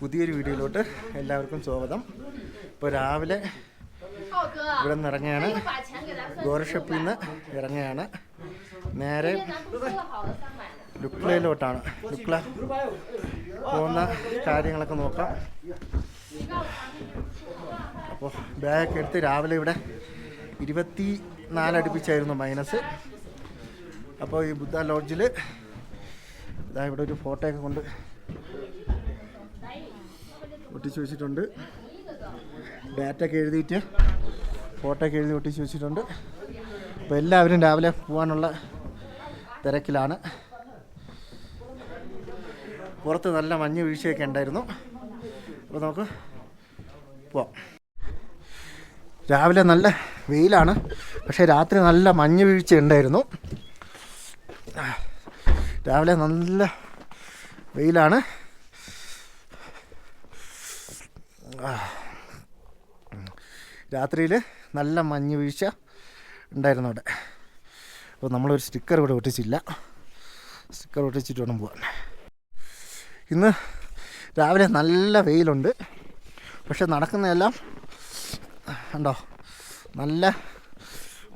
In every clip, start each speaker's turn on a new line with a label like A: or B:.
A: പുതിയൊരു വീഡിയോയിലോട്ട് എല്ലാവർക്കും സ്വാഗതം. ഇപ്പോൾ രാവിലെ ഇവിടെ നിന്ന് ഇറങ്ങുകയാണ്, ഗോരക്ഷപ്പിൽ നിന്ന് ഇറങ്ങുകയാണ്. നേരെ ലുക്ലയിലോട്ടാണ്. ലുക്ല പോകുന്ന കാര്യങ്ങളൊക്കെ നോക്കാം. അപ്പോൾ ബാഗൊക്കെ എടുത്ത് രാവിലെ ഇവിടെ 24 അടുപ്പിച്ചായിരുന്നു മൈനസ്. അപ്പോൾ ഈ ബുദ്ധ ലോഡ്ജിൽ ഇതാ ഇവിടെ ഒരു ഫോട്ടോയൊക്കെ കൊണ്ട് ഒട്ടിച്ച് വെച്ചിട്ടുണ്ട്. ഡാറ്റൊക്കെ എഴുതിയിട്ട് ഫോട്ടോയൊക്കെ എഴുതി ഒട്ടിച്ച് വെച്ചിട്ടുണ്ട്. അപ്പോൾ എല്ലാവരും രാവിലെ പോകാനുള്ള തിരക്കിലാണ്. പുറത്ത് നല്ല മഞ്ഞ് വീഴ്ചയൊക്കെ ഉണ്ടായിരുന്നു. അപ്പോൾ നമുക്ക് പോവാം. രാവിലെ നല്ല വെയിലാണ്, പക്ഷേ രാത്രി നല്ല മഞ്ഞ് വീഴ്ച ഉണ്ടായിരുന്നു. രാവിലെ നല്ല വെയിലാണ്. രാത്രിയിൽ നല്ല മഞ്ഞ് വീഴ്ച ഉണ്ടായിരുന്നു അവിടെ. അപ്പോൾ നമ്മളൊരു സ്റ്റിക്കർ ഇവിടെ ഒട്ടിച്ചില്ല. സ്റ്റിക്കർ ഒട്ടിച്ചിട്ട് വേണം പോകാൻ. ഇന്ന് രാവിലെ നല്ല വെയിലുണ്ട്, പക്ഷെ നടക്കുന്നതെല്ലാം ഉണ്ടോ നല്ല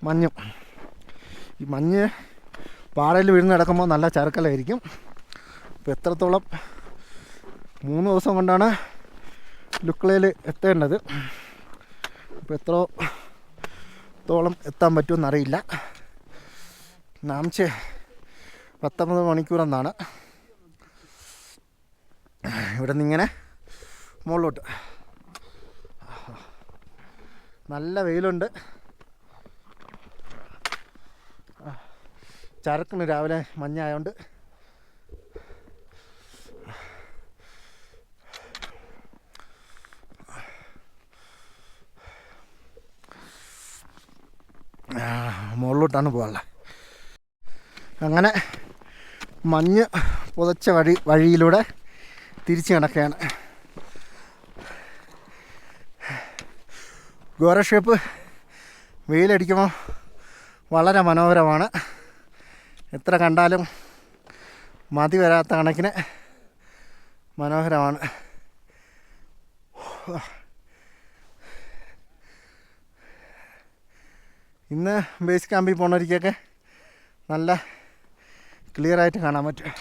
A: മഞ്ഞും. ഈ മഞ്ഞ് പാറയിൽ വീഴുന്ന കിടക്കുമ്പോൾ നല്ല ചരക്കലായിരിക്കും. അപ്പോൾ എത്രത്തോളം 3 ദിവസം കൊണ്ടാണ് ലുക്ലയിൽ എത്തേണ്ടത്. അപ്പോൾ എത്രത്തോളം എത്താൻ പറ്റുമെന്നറിയില്ല. നാംചെ 19 മണിക്കൂറെന്നാണ്. ഇവിടെ നിന്നിങ്ങനെ മുകളിലോട്ട് നല്ല വെയിലുണ്ട്. ചരക്കിന് രാവിലെ മഞ്ഞായതുകൊണ്ട് മുകളിലോട്ടാണ് പോകാനുള്ളത്. അങ്ങനെ മഞ്ഞ് പുതച്ച വഴിയിലൂടെ തിരിച്ച് നടക്കുകയാണ്. ഗോരക്ഷപ്പ് വെയിലടിക്കുമ്പോൾ വളരെ മനോഹരമാണ്. എത്ര കണ്ടാലും മതി വരാത്ത കണക്കിന് മനോഹരമാണ്. ഇന്ന് ബേസ് ക്യാമ്പിൽ പോകുന്നവർക്കൊക്കെ നല്ല ക്ലിയറായിട്ട് കാണാൻ പറ്റും.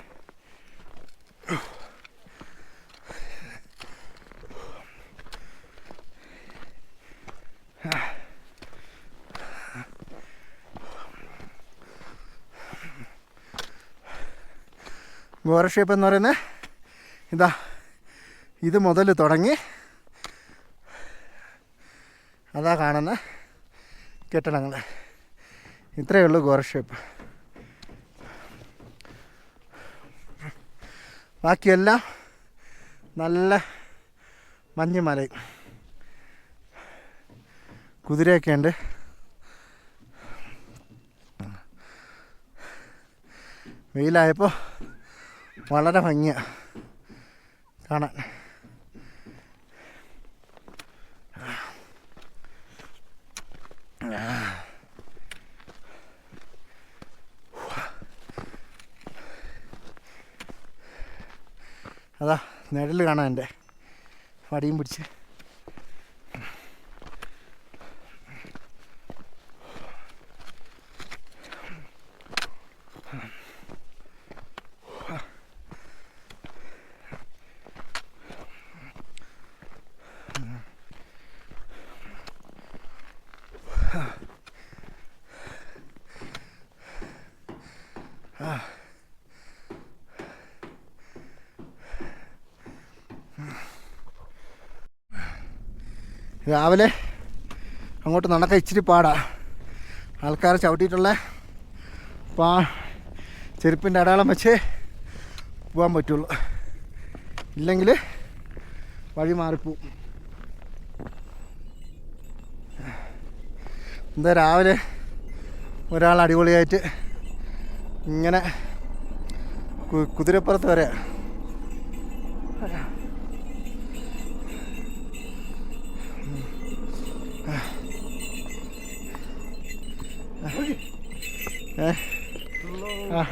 A: ഗോരക്ഷപ്പ് എന്ന് പറയുന്നത് ഇതാ ഇത് മുതൽ തുടങ്ങി അതാ കാണുന്ന കെട്ടിടങ്ങൾ. ഇത്രയേ ഉള്ളൂ ഗോരക്ഷപ്പ്. ബാക്കിയെല്ലാം നല്ല മഞ്ഞുമലയും കുതിരയൊക്കെ ഉണ്ട്. വെയിലായപ്പോൾ വളരെ ഭംഗിയാണ് കാണാൻ. അതാ നിഴൽ കാണാൻ എൻ്റെ വടിയും പിടിച്ച്. രാവിലെ അങ്ങോട്ട് നടക്കാൻ ഇച്ചിരി പാടാ. ആൾക്കാർ ചവിട്ടിയിട്ടുള്ള ചെരുപ്പിൻ്റെ അടയാളം വെച്ച് പോകാൻ പറ്റുള്ളൂ, ഇല്ലെങ്കിൽ വഴി മാറിപ്പോവും. എന്താ രാവിലെ ഒരാൾ അടിപൊളിയായിട്ട് ഇങ്ങനെ കുതിരപ്പുറത്ത് വരെ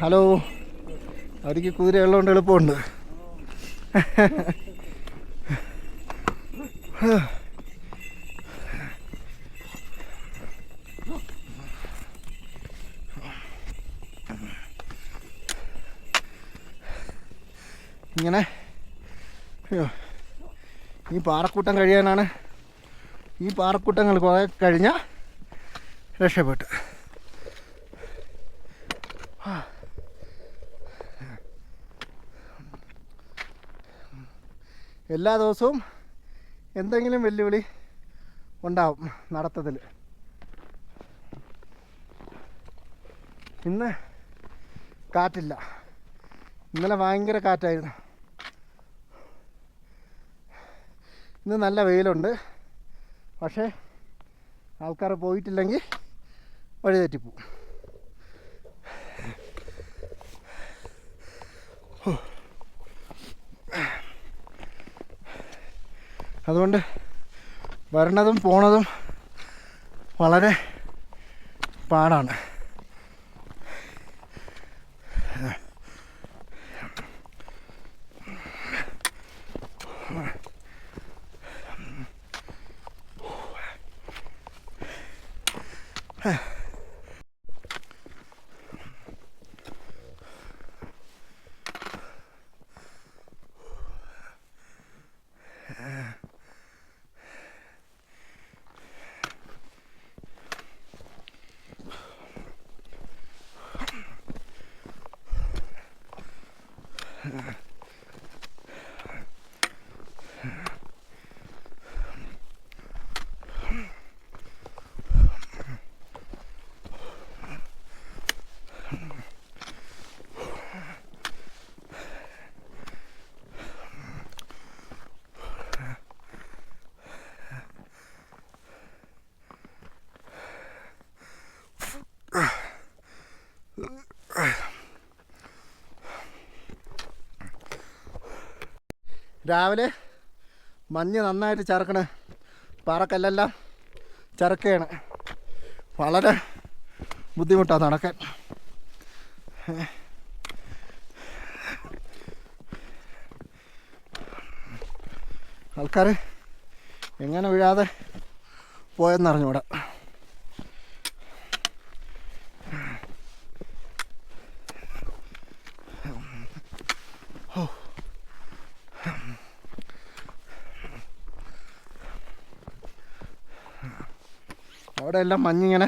A: ഹലോ. അവർക്ക് കുതിര ഉള്ളതുകൊണ്ട് എളുപ്പമുണ്ട്. അയ്യോ, ഈ പാറക്കൂട്ടം കഴിയാനാണ്. ഈ പാറക്കൂട്ടങ്ങൾ കുറേ കഴിഞ്ഞാൽ രക്ഷപ്പെട്ടു. എല്ലാ ദിവസവും എന്തെങ്കിലും വെല്ലുവിളി ഉണ്ടാവും നടത്തത്തിൽ. ഇന്ന് കാറ്റില്ല, ഇന്നലെ ഭയങ്കര കാറ്റായിരുന്നു. ഇന്ന് നല്ല വെയിലുണ്ട്. പക്ഷേ ആൾക്കാർ പോയിട്ടില്ലെങ്കിൽ വഴി തെറ്റിപ്പോവും. അതുകൊണ്ട് വരണതും പോണതും വളരെ പാടാണ്. രാവിലെ മഞ്ഞ് നന്നായിട്ട് ചറുക്കണ്, പാറക്കല്ലെല്ലാം ചറുക്കുകയാണ്. വളരെ ബുദ്ധിമുട്ടാണ് നടക്കാൻ. ആൾക്കാർ എങ്ങനെ വീഴാതെ പോയെന്നറിഞ്ഞൂടാ. അവിടെ എല്ലാം മഞ്ഞിങ്ങനെ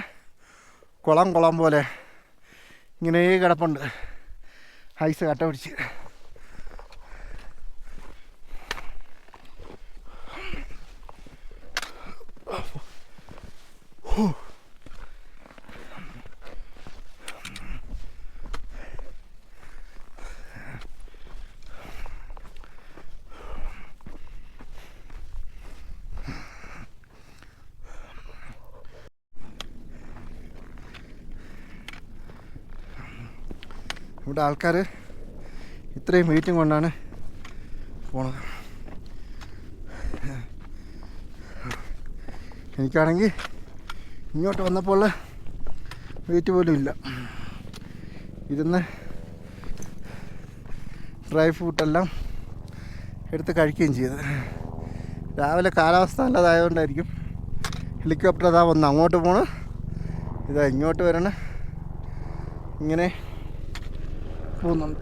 A: കുളം പോലെ ഇങ്ങനെ കിടപ്പുണ്ട്, ഐസ് കട്ട പിടിച്ച്. ഇവിടെ ആൾക്കാർ ഇത്രയും വെയിറ്റും കൊണ്ടാണ് പോണത്. എനിക്കാണെങ്കിൽ ഇങ്ങോട്ട് വന്നപ്പോൾ വെയിറ്റ് പോലും ഇല്ല. ഇരുന്ന് ഡ്രൈ ഫ്രൂട്ടെല്ലാം എടുത്ത് കഴിക്കുകയും ചെയ്ത്. രാവിലെ കാലാവസ്ഥ നല്ലതായതുകൊണ്ടായിരിക്കും. ഹെലികോപ്റ്റർ അതാ വന്ന് അങ്ങോട്ട് പോണ്, ഇതാ ഇങ്ങോട്ട് വരണം, ഇങ്ങനെ പോകുന്നുണ്ട്.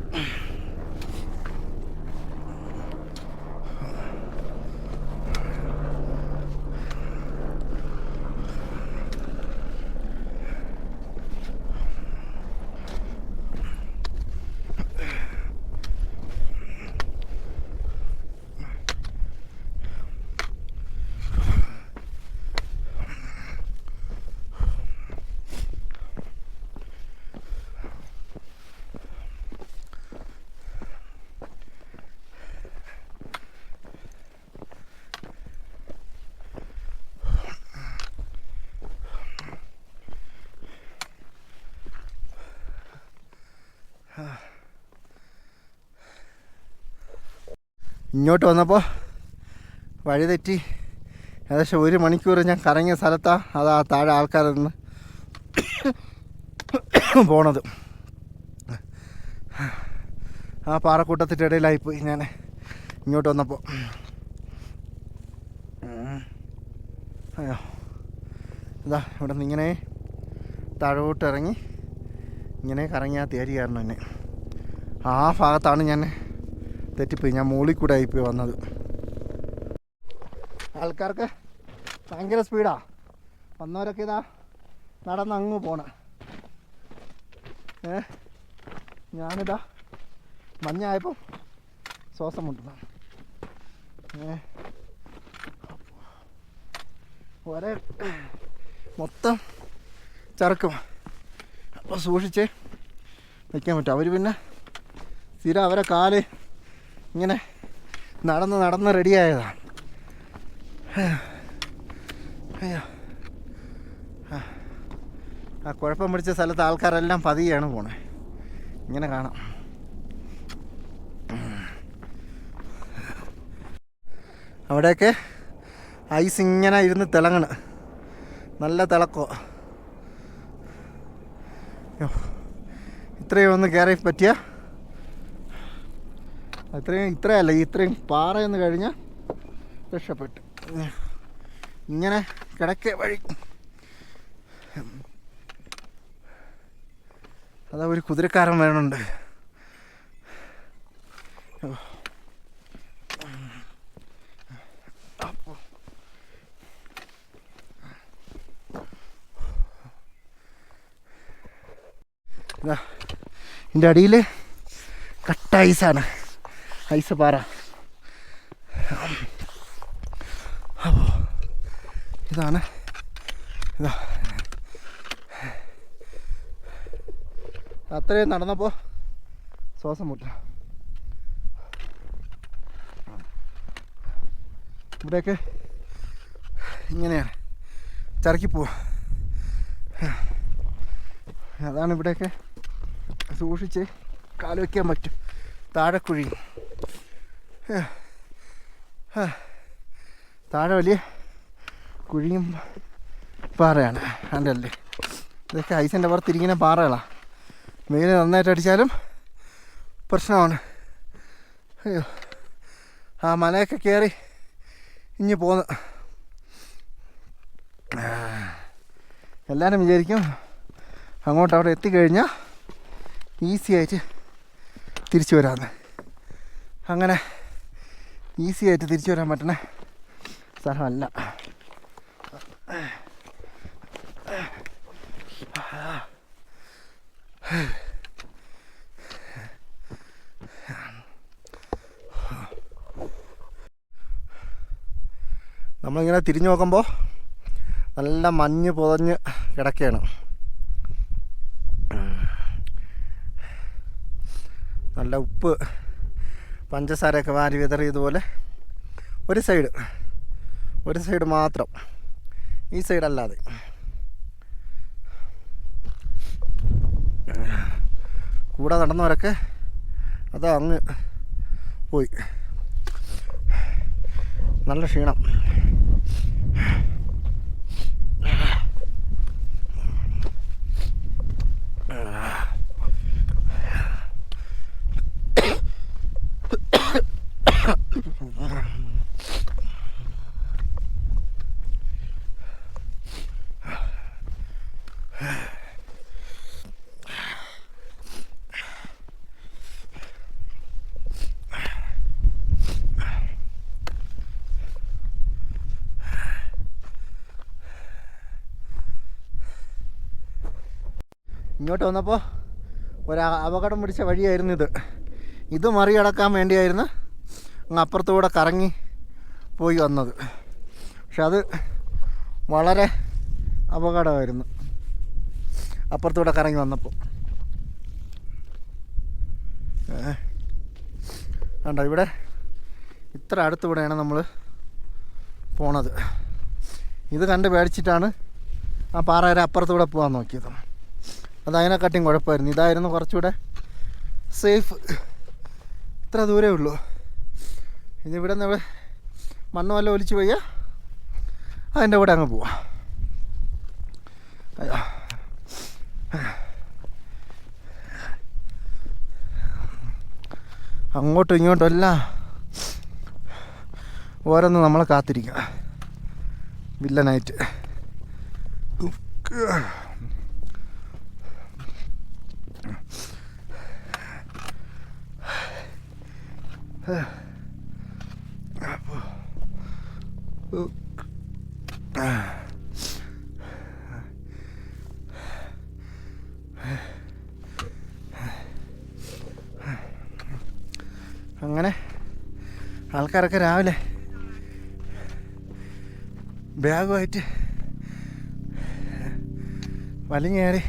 A: ഇങ്ങോട്ട് വന്നപ്പോൾ വഴി തെറ്റി ഏകദേശം 1 മണിക്കൂർ ഞാൻ കറങ്ങിയ സ്ഥലത്താണ് അതാ താഴെ ആൾക്കാർ നിന്ന് പോണത്. ആ പാറക്കൂട്ടത്തിൻ്റെ ഇടയിലായിപ്പോയി ഞാൻ ഇങ്ങോട്ട് വന്നപ്പോൾ. അയ്യോ, ഇതാ ഇവിടെ നിന്ന് ഇങ്ങനെ താഴോട്ട് ഇറങ്ങി ഇങ്ങനെ കറങ്ങി ആ തേരി കയറണം. എന്നെ ആ ഭാഗത്താണ് ഞാൻ തെറ്റിപ്പോയി, ഞാൻ മുകളിൽ കൂടെ ആയിപ്പോയി വന്നത്. ആൾക്കാർക്ക് ഭയങ്കര സ്പീഡാ. വന്നവരൊക്കെ ഇതാ നടന്ന് അങ്ങ് പോണേ. ഞാനിതാ മഞ്ഞായപ്പം ശ്വാസം മുട്ടുന്നു. ഒരേ മൊത്തം ചറക്കും. അപ്പോൾ സൂക്ഷിച്ച് നിൽക്കാൻ പറ്റും. അവർ പിന്നെ സ്ഥിരം അവരെ കാല് ഇങ്ങനെ നടന്ന് റെഡിയായതാണ്. അയ്യോ, ആ കുഴപ്പം പിടിച്ച സ്ഥലത്ത് ആൾക്കാരെല്ലാം പതിയാണ് പോണേ. ഇങ്ങനെ കാണാം. അവിടെയൊക്കെ ഐസ് ഇങ്ങനെ ഇരുന്ന് തിളങ്ങണ്, നല്ല തിളക്കോ. ഇത്രയും ഒന്ന് കയറി പറ്റിയ ഇത്രയല്ല, ഇത്രയും പാറയെന്ന് കഴിഞ്ഞാൽ രക്ഷപ്പെട്ടു. ഇങ്ങനെ കിടക്കേ വഴി. അതാ ഒരു കുതിരക്കാരൻ വേണുണ്ട്. ഇതിൻ്റെ അടിയിൽ കട്ട ഐസാണ്, ഐസ് പാറ. അപ്പോൾ ഇതാണ് അത്രയും നടന്നപ്പോൾ ശ്വാസം മുട്ട. ഇവിടെയൊക്കെ ഇങ്ങനെയാണ്, ചറക്കി പോവുക. അതാണ് ഇവിടെയൊക്കെ സൂക്ഷിച്ച് കാല് വയ്ക്കാൻ പറ്റും. താഴെ കുഴി, താഴെ വലിയ കുഴിയും പാറയാണ്. അതിൻ്റെ അല്ലേ ഇതൊക്കെ ഐസിൻ്റെ പുറത്തിരിക്കുന്ന പാറകളാണ്. വെയിൽ നന്നായിട്ട് അടിച്ചാലും പ്രശ്നമാണ്. അയ്യോ, ആ മലയൊക്കെ കയറി ഇഞ്ഞ് പോന്ന്. എല്ലാവരും വിചാരിക്കും അങ്ങോട്ട് അവിടെ എത്തിക്കഴിഞ്ഞാൽ ഈസി ആയിട്ട് തിരിച്ചു വരാമെന്ന്. അങ്ങനെ ഈസി ആയിട്ട് തിരിച്ചു വരാൻ പറ്റണ സ്ഥലമല്ല. നമ്മളിങ്ങനെ തിരിഞ്ഞു നോക്കുമ്പോൾ നല്ല മഞ്ഞ് പുതഞ്ഞ് കിടക്കുകയാണ്. നല്ല ഉപ്പ് പഞ്ചസാരയൊക്കെ വാരി വിതറിയതുപോലെ ഒരു സൈഡ് മാത്രം, ഈ സൈഡല്ലാതെ. കൂടെ നടന്നവരൊക്കെ അത് അങ്ങ് പോയി. നല്ല ക്ഷീണം. ഇങ്ങോട്ട് വന്നപ്പോൾ ഒരു അപകടം പിടിച്ച വഴിയായിരുന്നു ഇത് മറികടക്കാൻ വേണ്ടിയായിരുന്നു അങ്ങ് അപ്പുറത്തുകൂടെ കറങ്ങി പോയി വന്നത്. പക്ഷെ അത് വളരെ അപകടമായിരുന്നു അപ്പുറത്തുകൂടെ കറങ്ങി വന്നപ്പോൾ. കണ്ടോ, ഇവിടെ ഇത്ര അടുത്തുകൂടെയാണ് നമ്മൾ പോണത്. ഇത് കണ്ട് പേടിച്ചിട്ടാണ് ആ പാറയുടെ അപ്പുറത്തുകൂടെ പോകാൻ നോക്കിയത്. അത് അതിനെക്കാട്ടിയും കുഴപ്പമായിരുന്നു. ഇതായിരുന്നു കുറച്ചുകൂടെ സേഫ്. ഇത്ര ദൂരമേ ഉള്ളൂ. ഇതിവിടെ നിന്ന് മണ്ണ് വല്ല ഒലിച്ച് പോയാൽ അതിൻ്റെ കൂടെ അങ്ങ് പോവാം. അങ്ങോട്ടും ഇങ്ങോട്ടും എല്ലാം ഓരോന്ന് നമ്മളെ കാത്തിരിക്കുക വില്ലനായിട്ട്. അങ്ങനെ ആൾക്കാരൊക്കെ രാവിലെ ബാഗുമായിട്ട് വലിഞ്ഞേറി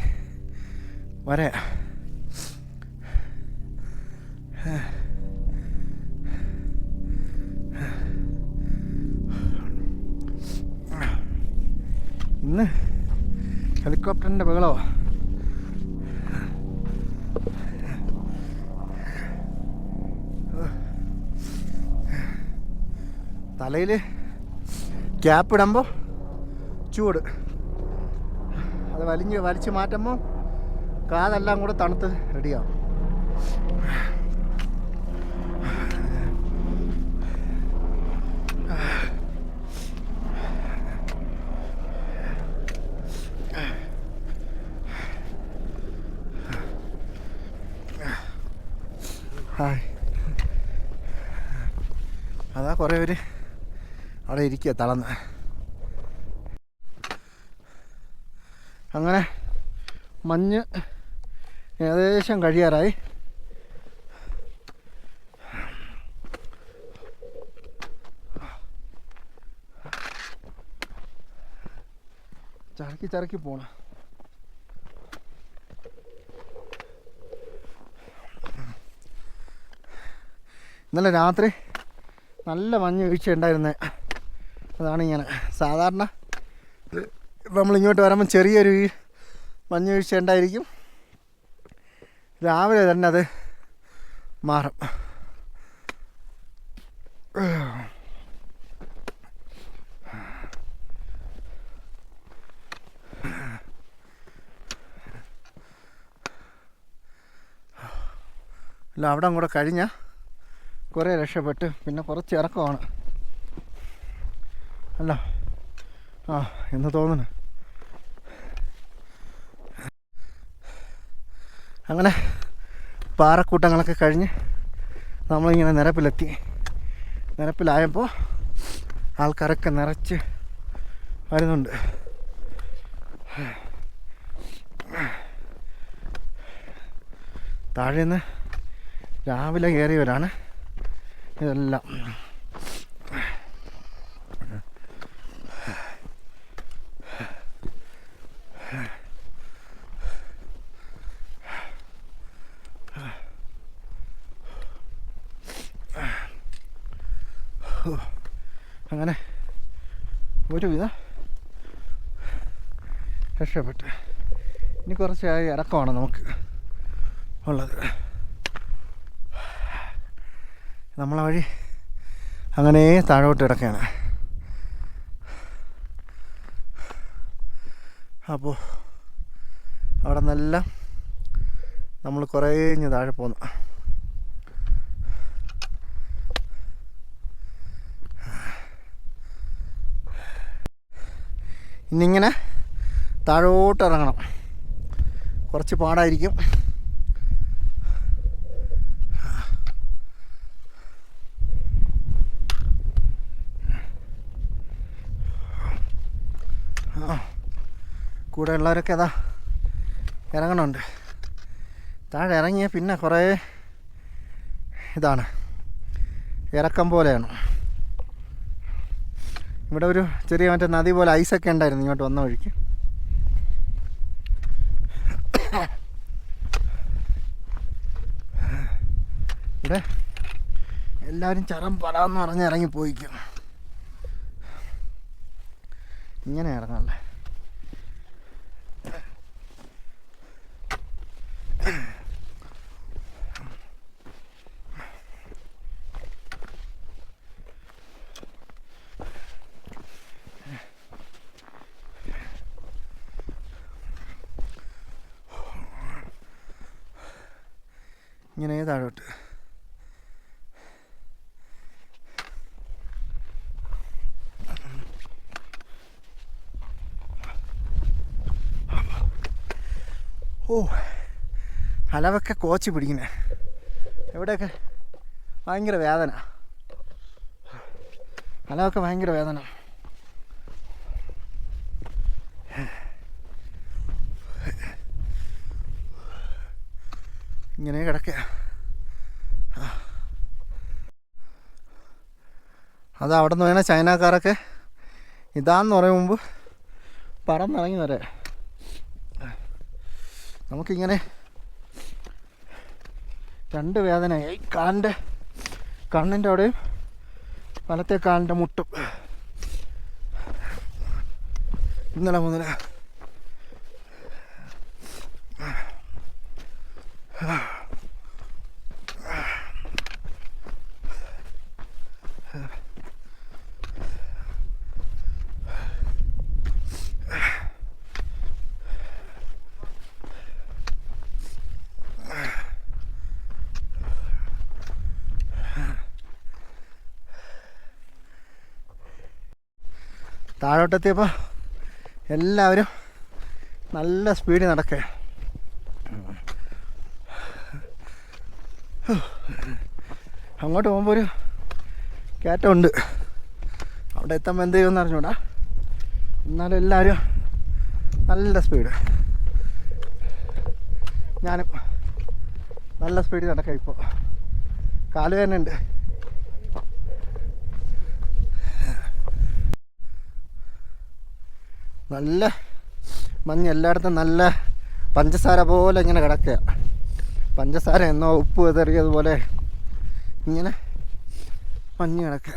A: വരാ. ഇന്ന് ഹെലികോപ്റ്ററിൻ്റെ ബഹളമോ. തലയിൽ ക്യാപ്പ് ഇടുമ്പോൾ ചൂട്, അത് വലിച്ച് മാറ്റുമ്പോൾ കാതെല്ലാം കൂടെ തണുത്ത് റെഡിയാവും. ഹായ്. അതാ കുറേ പേര് അവിടെ ഇരിക്കുക തളർന്ന്. അങ്ങനെ മഞ്ഞ് ഏകദേശം കഴിയാറായി. ചറക്കി പോണം. ഇന്നലെ രാത്രി നല്ല മഞ്ഞ് വീഴ്ച ഉണ്ടായിരുന്നത്. അതാണ് ഇങ്ങനെ. സാധാരണ നമ്മളിങ്ങോട്ട് വരുമ്പം ചെറിയൊരു മഞ്ഞ് വീഴ്ച ഉണ്ടായിരിക്കും, രാവിലെ തന്നെ അത് മാറും. അല്ല, അവിടെ കൂടെ കഴിഞ്ഞാൽ കുറേ രക്ഷപ്പെട്ട്. പിന്നെ കുറച്ച് ഇറക്കമാണ് അല്ല എന്ന് തോന്നുന്നു. അങ്ങനെ പാറക്കൂട്ടങ്ങളൊക്കെ കഴിഞ്ഞ് നമ്മളിങ്ങനെ നിരപ്പിലെത്തി. നിരപ്പിലായപ്പോൾ ആൾക്കാരൊക്കെ നിറച്ച് വരുന്നുണ്ട്. താഴെ നിന്ന് രാവിലെ കയറിയവരാണ് ഇതെല്ലാം. അങ്ങനെ ഒരുവിധം രക്ഷപ്പെട്ട്. ഇനി കുറച്ച് ഇറക്കമാണ് നമുക്ക് ഉള്ളത്. നമ്മളെ വഴി അങ്ങനെ താഴോട്ട് കിടക്കുകയാണ്. അപ്പോൾ അവിടെ നിന്നെല്ലാം നമ്മൾ കുറേ താഴെ പോന്നു. ഇന്നിങ്ങനെ താഴോട്ട് ഇറങ്ങണം. കുറച്ച് പാടായിരിക്കും. കൂടെ ഉള്ളവരൊക്കെ അതാ ഇറങ്ങണുണ്ട്. താഴെ ഇറങ്ങിയ പിന്നെ കുറേ ഇതാണ്, ഇറക്കം പോലെയാണ്. ഇവിടെ ഒരു ചെറിയ മറ്റേ നദി പോലെ ഐസൊക്കെ ഉണ്ടായിരുന്നു ഇങ്ങോട്ട് വന്ന വഴിക്ക്. ഇവിടെ എല്ലാവരും ചരം പടാന്ന് പറഞ്ഞ് ഇറങ്ങിപ്പോയിക്കും. ഇങ്ങനെ ഇറങ്ങാല്ലേ. ഇങ്ങനെ താഴോട്ട്. ഓ, അലവൊക്കെ കോച്ച് പിടിക്കുന്നേ. എവിടെയൊക്കെ ഭയങ്കര വേദന, കാലൊക്കെ ഭയങ്കര വേദന. ഇങ്ങനെ കിടക്കുക. അത് അവിടെ നിന്ന് വേണേൽ ചൈനക്കാരൊക്കെ ഇതാന്ന് പറയും മുമ്പ് പറന്നിറങ്ങി വരെ. നമുക്കിങ്ങനെ രണ്ട് വേദനയായി, കണ്ണിൻ്റെ അവിടെയും വലത്തെ കാലിൻ്റെ മുട്ടും. ഇന്നലെ മുതൽ താഴോട്ടെത്തിയപ്പോൾ എല്ലാവരും നല്ല സ്പീഡിൽ നടക്കുക. അങ്ങോട്ട് പോകുമ്പോൾ ഒരു കയറ്റമുണ്ട്, അവിടെ എത്തുമ്പോൾ എന്ത് ചെയ്യുമെന്ന് അറിഞ്ഞൂടാ. എന്നാലും എല്ലാവരും നല്ല സ്പീഡ്. ഞാനും നല്ല സ്പീഡിൽ നടക്കാം. ഇപ്പോൾ കാലുവേദന ഉണ്ട്. നല്ല മഞ്ഞ് എല്ലായിടത്തും, നല്ല പഞ്ചസാര പോലെ ഇങ്ങനെ കിടക്കുക. പഞ്ചസാര എന്നോ ഉപ്പ് വിതറിയതുപോലെ ഇങ്ങനെ മഞ്ഞ് കിടക്കുക.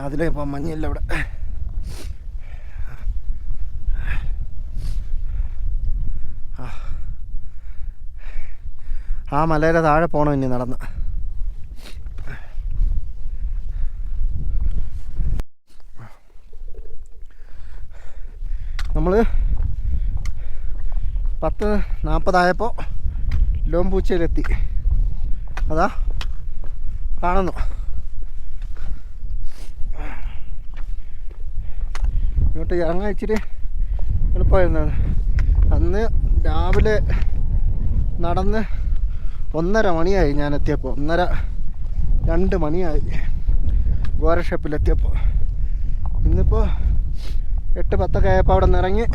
A: അതിലേ ഇപ്പം മഞ്ഞില്ല ഇവിടെ. ആ മലയുടെ താഴെ പോകണം ഇനി നടന്ന്. നമ്മൾ 10:40 ലോംപൂച്ചയിലെത്തി. അതാ കാണുന്നു. ഇങ്ങോട്ട് ഇറങ്ങാൻ ഇച്ചിരി എളുപ്പമായിരുന്നു. അന്ന് രാവിലെ നടന്ന് 1:30 മണിയായി ഞാൻ എത്തിയപ്പോൾ. 1:30-2 മണിയായി ഗോരക്ഷപ്പിലെത്തിയപ്പോൾ. ഇന്നിപ്പോൾ 8-10 ആയപ്പോൾ അവിടെ നിന്ന് ഇറങ്ങി